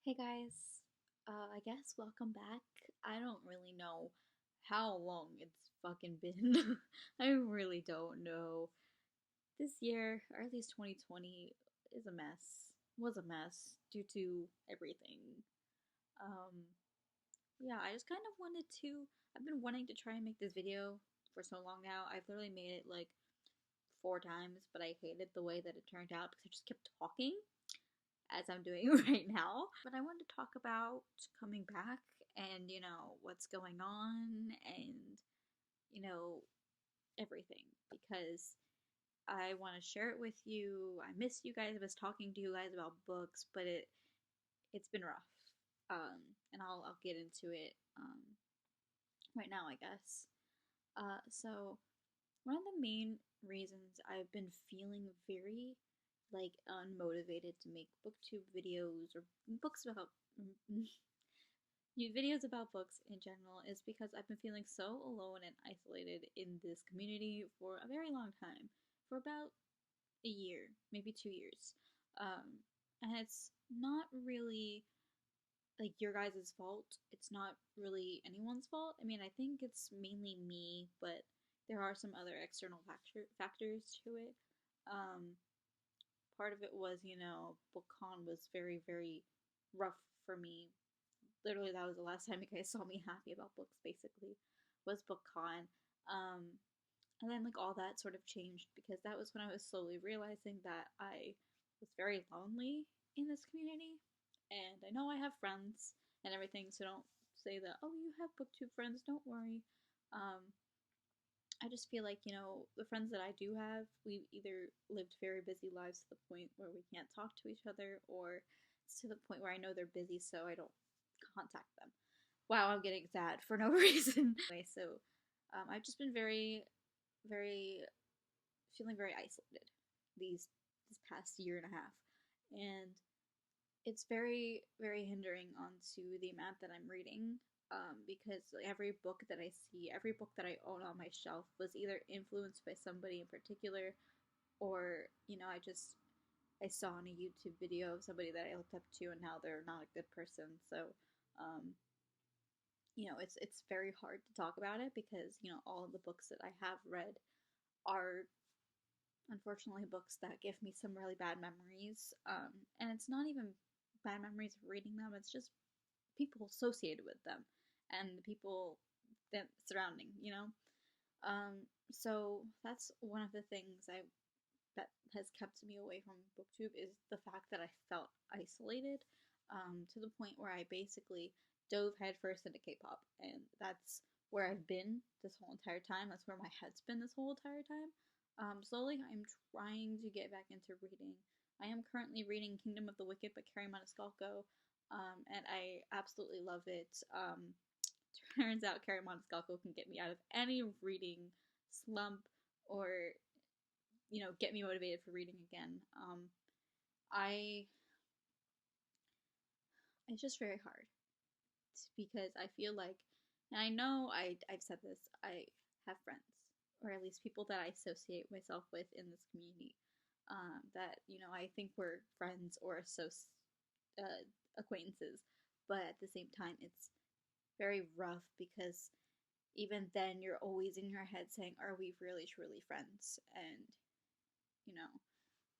Hey guys, I guess welcome back. I don't really know how long it's fucking been. I really don't know. This year, or at least 2020, is a mess. Was a mess due to everything. Um, yeah, I just kind of wanted to. I've been wanting to try and make this video for so long now. I've literally made it like 4 times, but I hated the way that it turned out because I just kept talking as I'm doing right now. But I wanted to talk about coming back and, what's going on and, you know, everything because I want to share it with you. I miss you guys. I was talking to you guys about books, but it's been rough. And I'll get into it right now, I guess. So one of the main reasons I've been feeling very like unmotivated to make booktube videos or books about videos about books in general is because I've been feeling so alone and isolated in this community for a very long time, for about a year, maybe 2 years. And it's not really like your guys' fault. It's not really anyone's fault. I mean, I think it's mainly me, but there are some other external factors to it. Um, Part of it was, BookCon was very, very rough for me. Literally, that was the last time you guys saw me happy about books, basically, was BookCon. And then, like, all that sort of changed because that was when I was slowly realizing that I was very lonely in this community. And I know I have friends and everything, so don't say that, oh, you have booktube friends, don't worry. Um, I just feel like, the friends that I do have, we either lived very busy lives to the point where we can't talk to each other, or it's to the point where I know they're busy, so I don't contact them. Wow, I'm getting sad for no reason. Anyway, so I've just been very, very, feeling very isolated this past year and a half. And it's very, very hindering onto the amount that I'm reading because every book that I see, every book that I own on my shelf was either influenced by somebody in particular or, I saw on a YouTube video of somebody that I looked up to and now they're not a good person. So, um, it's very hard to talk about it because, all of the books that I have read are unfortunately books that give me some really bad memories. And it's not even bad memories of reading them, it's just people associated with them and the people that surrounding, So that's one of the things that has kept me away from booktube is the fact that I felt isolated to the point where I basically dove headfirst into K-pop, and that's where I've been this whole entire time. That's where my head's been this whole entire time. Slowly, I'm trying to get back into reading. I am currently reading Kingdom of the Wicked by Carrie Maniscalco, and I absolutely love it. Turns out Carrie Maniscalco can get me out of any reading slump or get me motivated for reading again. I It's just very hard because I feel like, and I know I've said this, I have friends, or at least people that I associate myself with in this community, that I think we're friends or acquaintances, but at the same time it's very rough because even then you're always in your head saying, are we really truly friends? And you know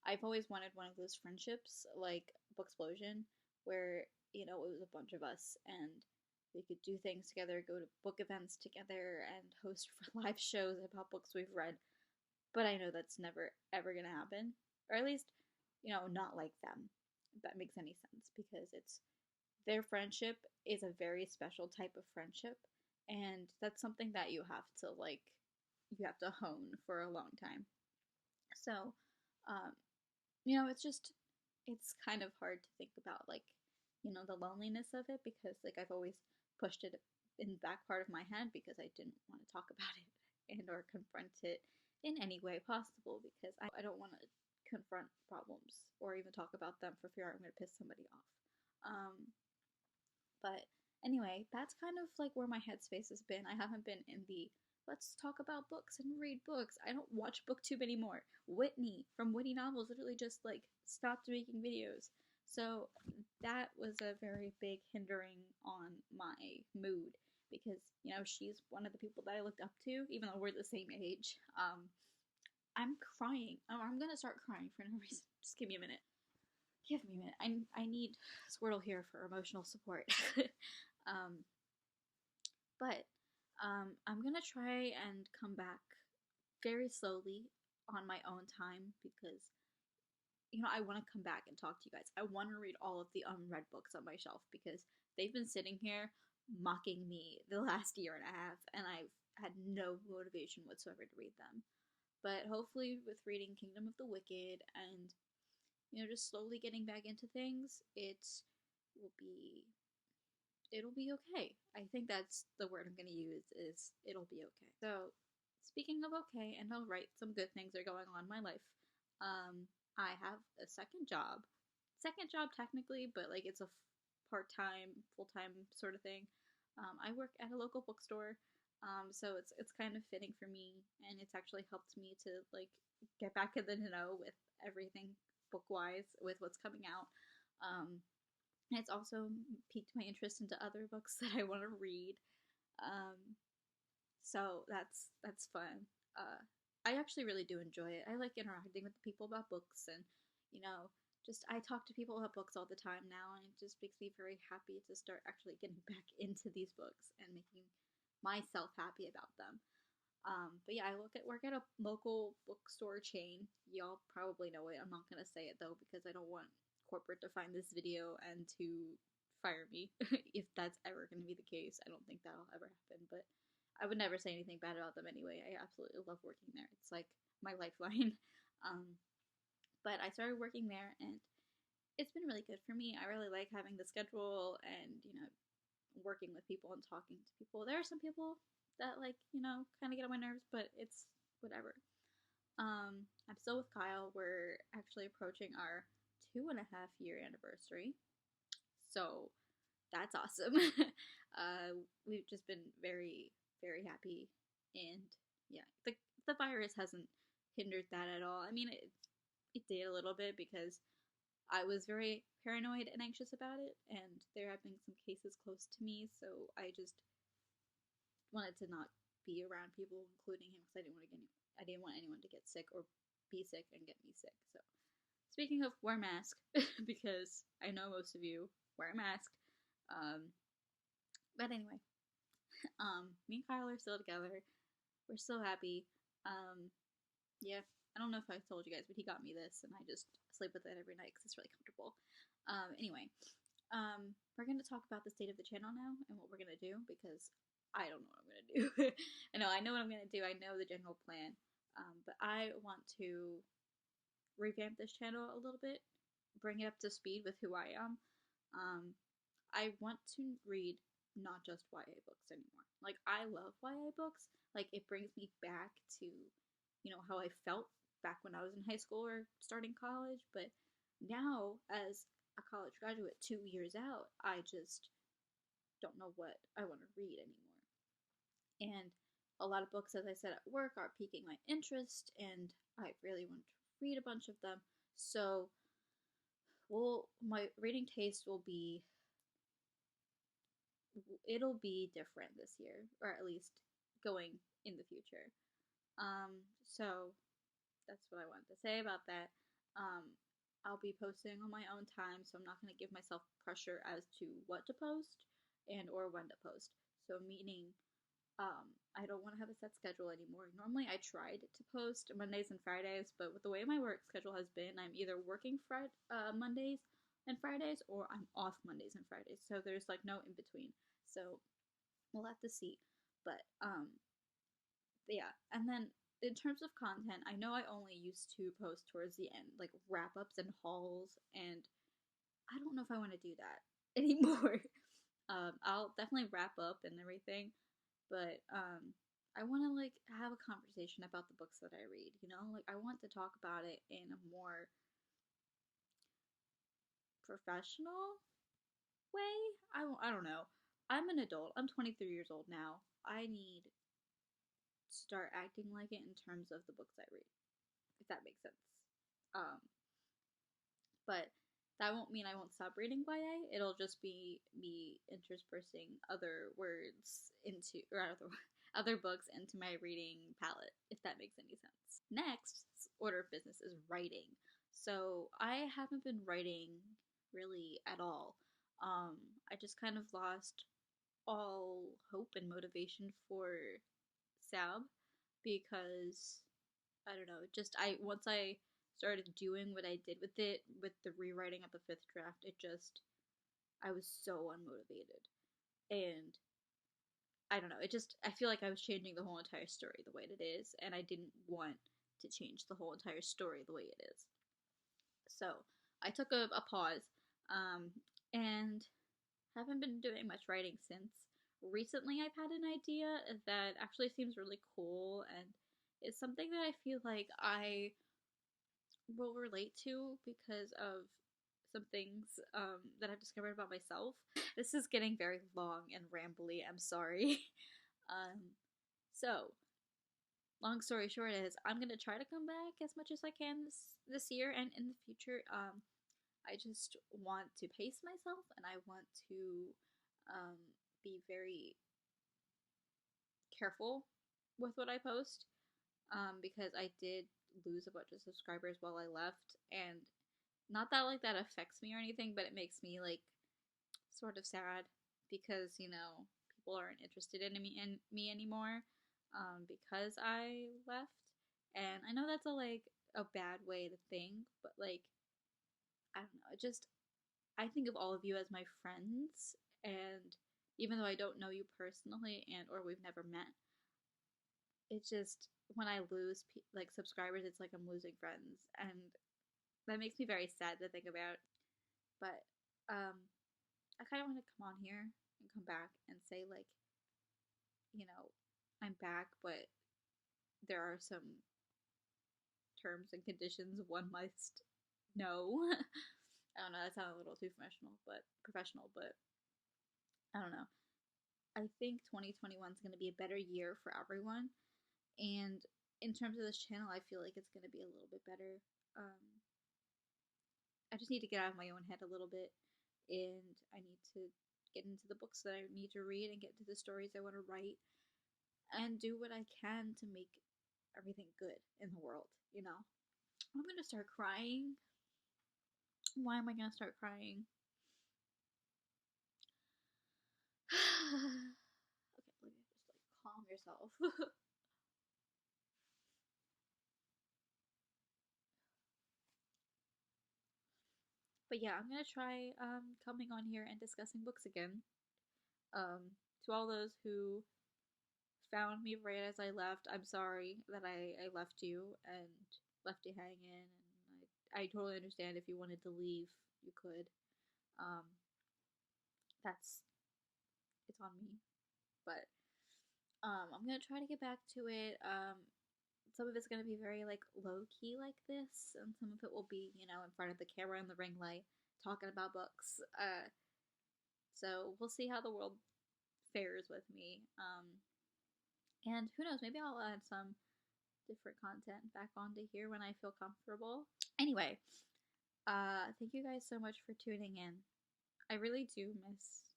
I've always wanted one of those friendships like Booksplosion, where it was a bunch of us and we could do things together, go to book events together, and host live shows about books we've read. But I know that's never ever gonna happen, or at least not like them. If that makes any sense, because it's their friendship is a very special type of friendship, and that's something that you have to hone for a long time. So, um, it's kind of hard to think about the loneliness of it because I've always pushed it in the back part of my head because I didn't want to talk about it and or confront it in any way possible because I don't want to confront problems or even talk about them for fear I'm going to piss somebody off. But anyway, that's kind of like where my headspace has been. I haven't been in the let's talk about books and read books. I don't watch booktube anymore. Whitney from Witty Novels literally just stopped making videos. So that was a very big hindering on my mood because, she's one of the people that I looked up to, even though we're the same age. I'm crying. I'm gonna start crying for no reason. Just give me a minute. Give me a minute. I need Squirtle here for emotional support. um, but I'm gonna try and come back very slowly on my own time because I want to come back and talk to you guys. I want to read all of the unread books on my shelf because they've been sitting here mocking me the last year and a half, and I've had no motivation whatsoever to read them. But hopefully, with reading Kingdom of the Wicked and just slowly getting back into things, will be it'll be okay. I think that's the word I'm going to use is it'll be okay. So, speaking of okay, and all right, some good things are going on in my life. I have a second job. Second job technically, but like it's a part-time, full-time sort of thing. I work at a local bookstore, so it's kind of fitting for me, and it's actually helped me to like get back in the know with everything book-wise with what's coming out. And it's also piqued my interest into other books that I want to read. So that's fun. I actually really do enjoy it. I like interacting with the people about books, and just I talk to people about books all the time now, and it just makes me very happy to start actually getting back into these books and making myself happy about them. But yeah, I work at a local bookstore chain. Y'all probably know it. I'm not gonna say it though because I don't want corporate to find this video and to fire me if that's ever gonna be the case. I don't think that'll ever happen, but I would never say anything bad about them anyway. I absolutely love working there. It's like my lifeline. Um, but I started working there, and it's been really good for me. I really like having the schedule and working with people and talking to people. There are some people that kind of get on my nerves, but it's whatever. I'm still with Kyle. We're actually approaching our 2.5 year anniversary, so that's awesome. We've just been very, very happy, and yeah, the virus hasn't hindered that at all. I mean, it did a little bit because I was very paranoid and anxious about it, and there have been some cases close to me, so I just wanted to not be around people, including him, because I didn't want anyone to get sick or be sick and get me sick. So, speaking of wear mask, because I know most of you wear a mask. But anyway, me and Kyle are still together. We're still happy. Yeah, I don't know if I told you guys, but he got me this, and I just sleep with it every night because it's really comfortable. Anyway, we're going to talk about the state of the channel now and what we're going to do because I don't know what I'm going to do. I know what I'm going to do. I know the general plan. But I want to revamp this channel a little bit, bring it up to speed with who I am. I want to read not just YA books anymore. Like, I love YA books. Like, it brings me back to, how I felt back when I was in high school or starting college. But now, as a college graduate 2 years out, I just don't know what I want to read anymore. And a lot of books, as I said at work, are piquing my interest, and I really want to read a bunch of them. So, my reading taste it'll be different this year, or at least going in the future. So that's what I wanted to say about that. I'll be posting on my own time, so I'm not going to give myself pressure as to what to post and or when to post. So meaning, I don't want to have a set schedule anymore. Normally, I tried to post Mondays and Fridays, but with the way my work schedule has been, I'm either working Mondays and Fridays, or I'm off Mondays and Fridays. So there's like no in between. So we'll have to see. But yeah. And then in terms of content, I know I only used to post towards the end, like wrap ups and hauls, and I don't know if I want to do that anymore. I'll definitely wrap up and everything, but I want to like have a conversation about the books that I read. Like I want to talk about it in a more professional way. I don't know. I'm an adult. I'm 23 years old now. I need to start acting like it in terms of the books I read, if that makes sense. But That won't mean I won't stop reading YA. It'll just be me interspersing other words into, or other books into my reading palette, if that makes any sense. Next order of business is writing. So I haven't been writing really at all. I just kind of lost all hope and motivation for Sab because I don't know, just I once I started doing what I did with it, with the rewriting of the fifth draft, it just I was so unmotivated. And I don't know, it just I feel like I was changing the whole entire story the way it is, and I didn't want to change the whole entire story the way it is. So I took a pause, um, and haven't been doing much writing since. Recently, I've had an idea that actually seems really cool, and it's something that I feel like I will relate to because of some things that I've discovered about myself. This is getting very long and rambly. I'm sorry. So, long story short is I'm gonna try to come back as much as I can this year and in the future. I just want to pace myself and I want to um, be very careful with what I post because I did lose a bunch of subscribers while I left, and not that like that affects me or anything, but it makes me like sort of sad because people aren't interested in me anymore because I left, and I know that's a bad way to think, but like I don't know, it just I think of all of you as my friends, and even though I don't know you personally and or we've never met, it's just when I lose like subscribers, it's like I'm losing friends, and that makes me very sad to think about. But um, I kind of want to come on here and come back and say like, I'm back, but there are some terms and conditions one must know. I don't know. That sounded a little too professional, but I don't know. I think 2021 is going to be a better year for everyone, and in terms of this channel, I feel like it's going to be a little bit better. Um, I just need to get out of my own head a little bit, and I need to get into the books that I need to read and get into the stories I want to write, and do what I can to make everything good in the world. I'm gonna start crying. Why am I gonna start crying? Okay, Olivia, just like calm yourself. But yeah, I'm gonna try coming on here and discussing books again. To all those who found me right as I left, I'm sorry that I left you and left you hanging. And I totally understand if you wanted to leave, you could. Um, that's it's on me. But I'm gonna try to get back to it. Some of it's gonna be very like low key like this, and some of it will be in front of the camera and the ring light talking about books. So we'll see how the world fares with me. And who knows, maybe I'll add some different content back onto here when I feel comfortable. Anyway, thank you guys so much for tuning in. I really do miss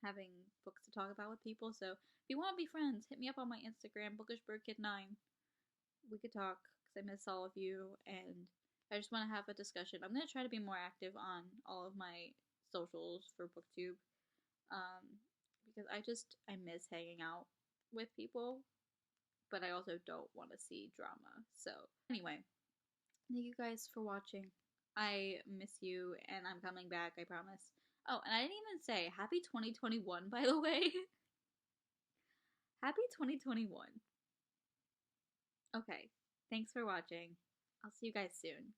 having books to talk about with people. So if you want to be friends, hit me up on my Instagram, bookishbirdkid9. We could talk because I miss all of you, and I just want to have a discussion. I'm gonna try to be more active on all of my socials for BookTube, because I miss hanging out with people, but I also don't want to see drama. So anyway, thank you guys for watching. I miss you, and I'm coming back. I promise. Oh, and I didn't even say happy 2021, by the way. Happy 2021. Okay, thanks for watching. I'll see you guys soon.